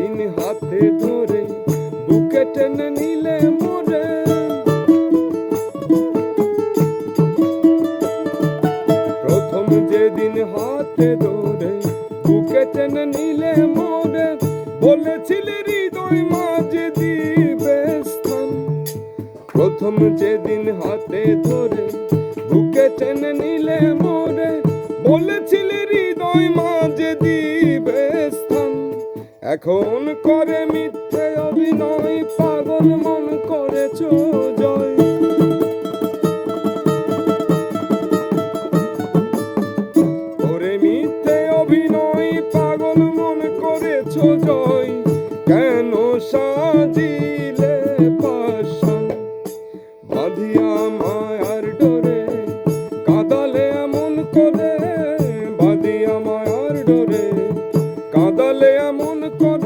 যেদিন হাতে ধরে বুকে টেনে নিলে মোরে, প্রথম যেদিন হাতে ধরে বুকে টেনে নিলে মোরে, বলেছিলে হৃদয় মাঝে দিবে স্থান। প্রথম যেদিন হাতে ধরে বুকে টেনে নিলে মোরে, বলেছিলে হৃদয় মাঝে দিবে স্থান। এখন করে মিথ্যে অভিনয়, পাগল মন করেছ জয়। করে মিথ্যে অভিনয়, পাগল মন করেছ জয়। কেন সাজিলে পাষাণ, বাঁধিয়া মায়ার ডোরে কাঁদালে এমন করে, বাঁধিয়া মায়ার ডোরে কাঁদালে এমন করে।